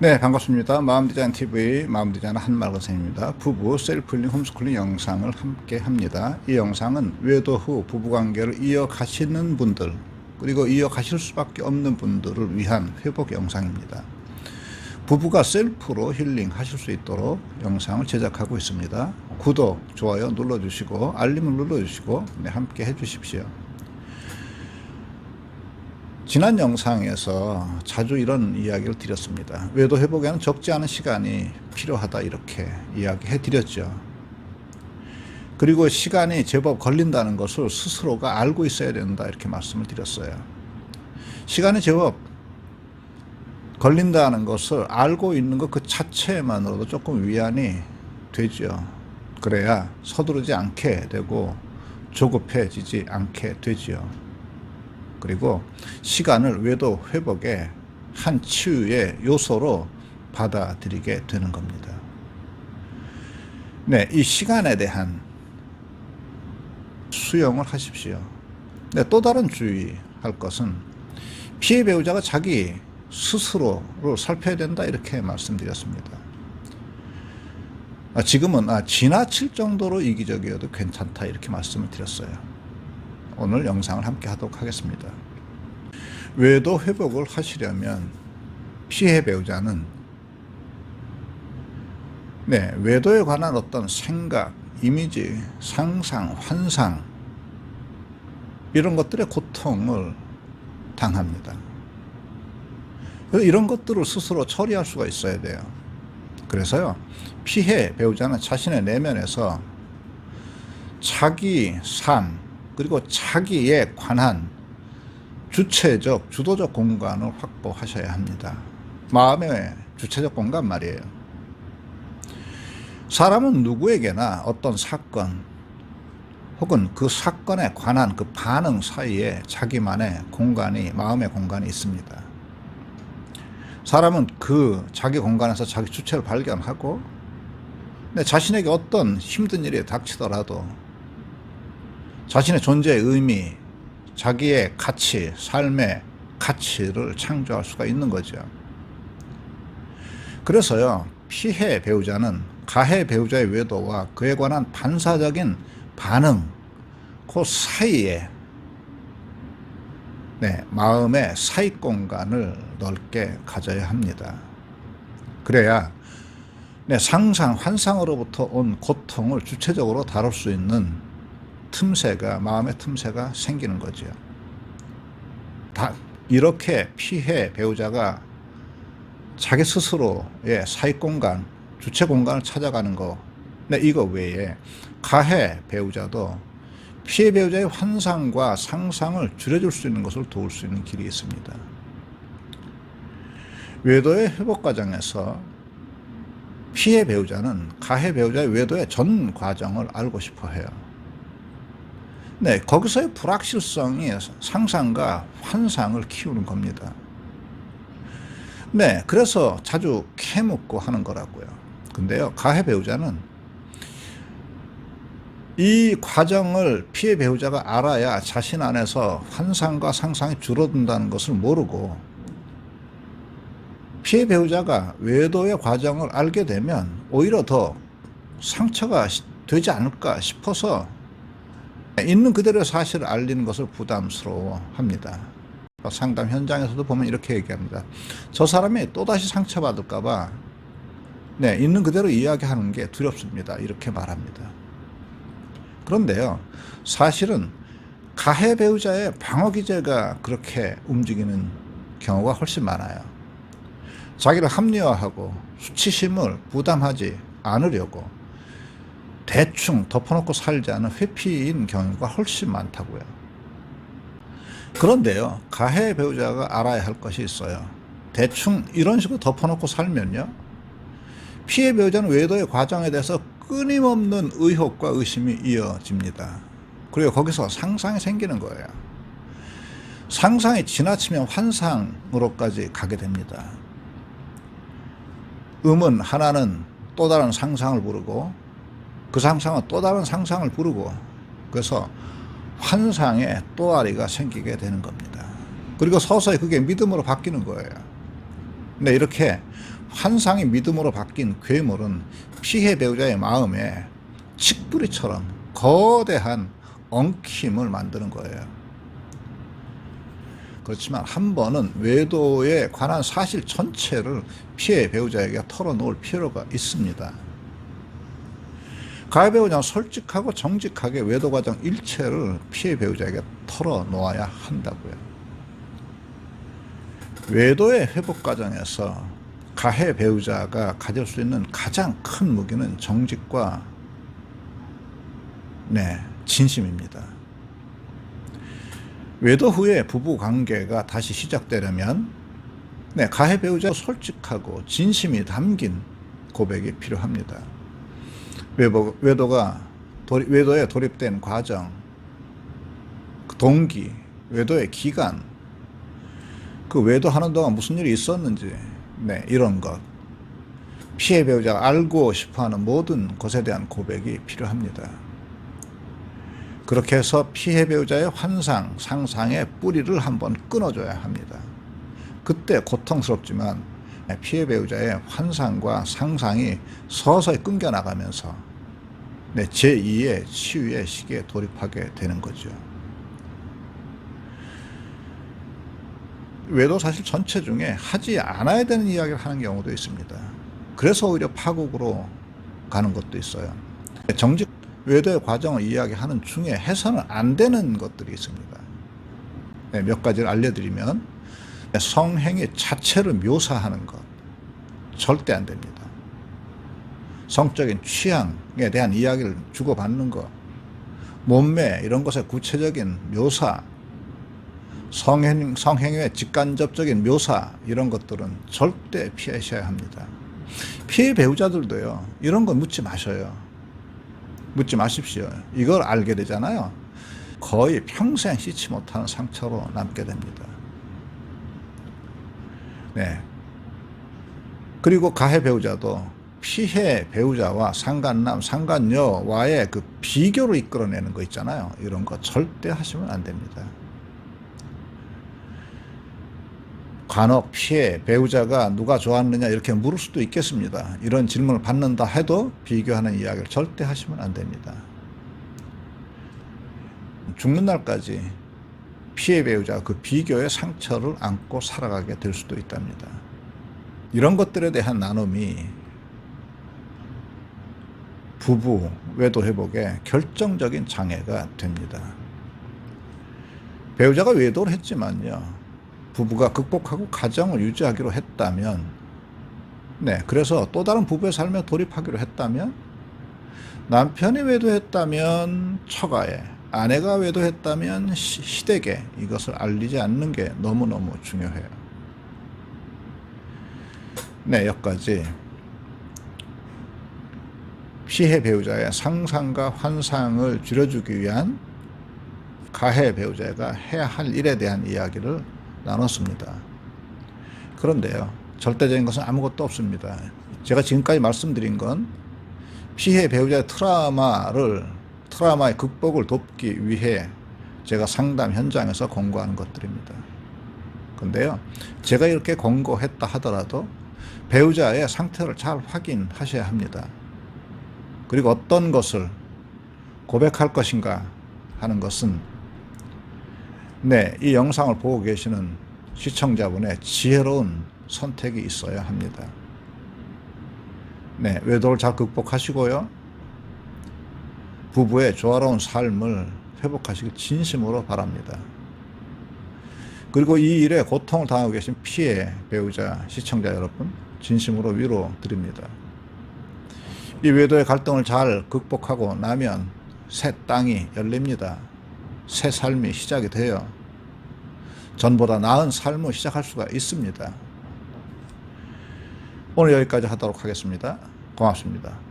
네, 반갑습니다. 마음디자인TV 마음디자인 한말건선입니다. 부부 셀프힐링 홈스쿨링 영상을 함께 합니다. 이 영상은 외도 후 부부관계를 이어가시는 분들, 그리고 이어가실 수밖에 없는 분들을 위한 회복 영상입니다. 부부가 셀프로 힐링 하실 수 있도록 영상을 제작하고 있습니다. 구독, 좋아요 눌러주시고 알림을 눌러주시고 함께 해주십시오. 지난 영상에서 자주 이런 이야기를 드렸습니다. 외도 회복에는 적지 않은 시간이 필요하다 이렇게 이야기해 드렸죠. 그리고 시간이 제법 걸린다는 것을 스스로가 알고 있어야 된다 이렇게 말씀을 드렸어요. 시간이 제법 걸린다는 것을 알고 있는 것 그 자체만으로도 조금 위안이 되죠. 그래야 서두르지 않게 되고 조급해지지 않게 되죠. 그리고 시간을 외도 회복의 한 치유의 요소로 받아들이게 되는 겁니다. 네, 이 시간에 대한 수용을 하십시오. 네, 또 다른 주의할 것은 피해 배우자가 자기 스스로를 살펴야 된다 이렇게 말씀드렸습니다. 지금은 지나칠 정도로 이기적이어도 괜찮다 이렇게 말씀을 드렸어요. 오늘 영상을 함께 하도록 하겠습니다. 외도 회복을 하시려면 피해 배우자는 외도에 관한 어떤 생각, 이미지, 상상, 환상 이런 것들의 고통을 당합니다. 그래서 이런 것들을 스스로 처리할 수가 있어야 돼요. 그래서요, 피해 배우자는 자신의 내면에서 자기 삶 그리고 자기에 관한 주체적, 주도적 공간을 확보하셔야 합니다. 마음의 주체적 공간 말이에요. 사람은 누구에게나 어떤 사건 혹은 그 사건에 관한 그 반응 사이에 자기만의 공간이, 마음의 공간이 있습니다. 사람은 그 자기 공간에서 자기 주체를 발견하고 자신에게 어떤 힘든 일이 닥치더라도 자신의 존재의 의미, 자기의 가치, 삶의 가치를 창조할 수가 있는 거죠. 그래서요, 피해 배우자는 가해 배우자의 외도와 그에 관한 반사적인 반응, 그 사이에 마음의 사익 공간을 넓게 가져야 합니다. 그래야 상상, 환상으로부터 온 고통을 주체적으로 다룰 수 있는 틈새가, 마음의 틈새가 생기는 거죠. 이렇게 피해 배우자가 자기 스스로의 사익 공간, 주체 공간을 찾아가는 거, 이거 외에 가해 배우자도 피해 배우자의 환상과 상상을 줄여줄 수 있는 것을 도울 수 있는 길이 있습니다. 외도의 회복 과정에서 피해 배우자는 가해 배우자의 외도의 전 과정을 알고 싶어 해요. 거기서의 불확실성이 상상과 환상을 키우는 겁니다. 그래서 자주 캐묻고 하는 거라고요. 근데요, 가해 배우자는 이 과정을 피해 배우자가 알아야 자신 안에서 환상과 상상이 줄어든다는 것을 모르고, 피해 배우자가 외도의 과정을 알게 되면 오히려 더 상처가 되지 않을까 싶어서 있는 그대로의 사실을 알리는 것을 부담스러워합니다. 상담 현장에서도 보면 이렇게 얘기합니다. 저 사람이 또다시 상처받을까 봐 있는 그대로 이야기하는 게 두렵습니다. 이렇게 말합니다. 그런데요, 사실은 가해 배우자의 방어 기제가 그렇게 움직이는 경우가 훨씬 많아요. 자기를 합리화하고 수치심을 부담하지 않으려고 대충 덮어놓고 살자는 회피인 경우가 훨씬 많다고요. 그런데요, 가해 배우자가 알아야 할 것이 있어요. 대충 이런 식으로 덮어놓고 살면요, 피해 배우자는 외도의 과정에 대해서 끊임없는 의혹과 의심이 이어집니다. 그리고 거기서 상상이 생기는 거예요. 상상이 지나치면 환상으로까지 가게 됩니다. 하나는 또 다른 상상을 부르고, 그 상상은 또 다른 상상을 부르고, 그래서 환상의 또아리가 생기게 되는 겁니다. 그리고 서서히 그게 믿음으로 바뀌는 거예요. 이렇게 환상이 믿음으로 바뀐 괴물은 피해 배우자의 마음에 칡뿌리처럼 거대한 엉킴을 만드는 거예요. 그렇지만 한 번은 외도에 관한 사실 전체를 피해 배우자에게 털어놓을 필요가 있습니다. 가해 배우자는 솔직하고 정직하게 외도 과정 일체를 피해 배우자에게 털어놓아야 한다고요. 외도의 회복 과정에서 가해 배우자가 가질 수 있는 가장 큰 무기는 정직과 진심입니다. 외도 후에 부부 관계가 다시 시작되려면 가해 배우자가 솔직하고 진심이 담긴 고백이 필요합니다. 외도에 돌입된 과정, 동기, 외도의 기간, 그 외도하는 동안 무슨 일이 있었는지, 이런 것, 피해 배우자가 알고 싶어하는 모든 것에 대한 고백이 필요합니다. 그렇게 해서 피해 배우자의 환상, 상상의 뿌리를 한번 끊어줘야 합니다. 그때 고통스럽지만 피해 배우자의 환상과 상상이 서서히 끊겨나가면서 제2의 치유의 시기에 돌입하게 되는 거죠. 외도 사실 전체 중에 하지 않아야 되는 이야기를 하는 경우도 있습니다. 그래서 오히려 파국으로 가는 것도 있어요. 정직 외도의 과정을 이야기하는 중에 해서는 안 되는 것들이 있습니다. 몇 가지를 알려드리면, 성행위 자체를 묘사하는 것 절대 안 됩니다. 성적인 취향에 대한 이야기를 주고받는 것, 몸매 이런 것의 구체적인 묘사, 성행위의 직간접적인 묘사 이런 것들은 절대 피하셔야 합니다. 피해 배우자들도요, 이런 거 묻지 마셔요. 묻지 마십시오. 이걸 알게 되잖아요. 거의 평생 씻지 못하는 상처로 남게 됩니다. 그리고 가해 배우자도 피해 배우자와 상간남, 상간녀와의 그 비교를 이끌어내는 거 있잖아요. 이런 거 절대 하시면 안 됩니다. 간혹 피해 배우자가 누가 좋았느냐 이렇게 물을 수도 있겠습니다. 이런 질문을 받는다 해도 비교하는 이야기를 절대 하시면 안 됩니다. 죽는 날까지 피해 배우자가 그 비교의 상처를 안고 살아가게 될 수도 있답니다. 이런 것들에 대한 나눔이 부부 외도 회복에 결정적인 장애가 됩니다. 배우자가 외도를 했지만요, 부부가 극복하고 가정을 유지하기로 했다면, 그래서 또 다른 부부의 삶에 돌입하기로 했다면, 남편이 외도했다면 처가에, 아내가 외도했다면 시댁에 이것을 알리지 않는 게 너무너무 중요해요. 여기까지 피해 배우자의 상상과 환상을 줄여주기 위한 가해 배우자가 해야 할 일에 대한 이야기를 나눴습니다. 그런데요, 절대적인 것은 아무것도 없습니다. 제가 지금까지 말씀드린 건 피해 배우자의 트라우마의 극복을 돕기 위해 제가 상담 현장에서 권고하는 것들입니다. 근데요, 제가 이렇게 권고했다 하더라도 배우자의 상태를 잘 확인하셔야 합니다. 그리고 어떤 것을 고백할 것인가 하는 것은 이 영상을 보고 계시는 시청자분의 지혜로운 선택이 있어야 합니다. 외도를 잘 극복하시고요, 부부의 조화로운 삶을 회복하시길 진심으로 바랍니다. 그리고 이 일에 고통을 당하고 계신 피해 배우자 시청자 여러분, 진심으로 위로 드립니다. 이 외도의 갈등을 잘 극복하고 나면 새 땅이 열립니다. 새 삶이 시작이 돼요. 전보다 나은 삶을 시작할 수가 있습니다. 오늘 여기까지 하도록 하겠습니다. 고맙습니다.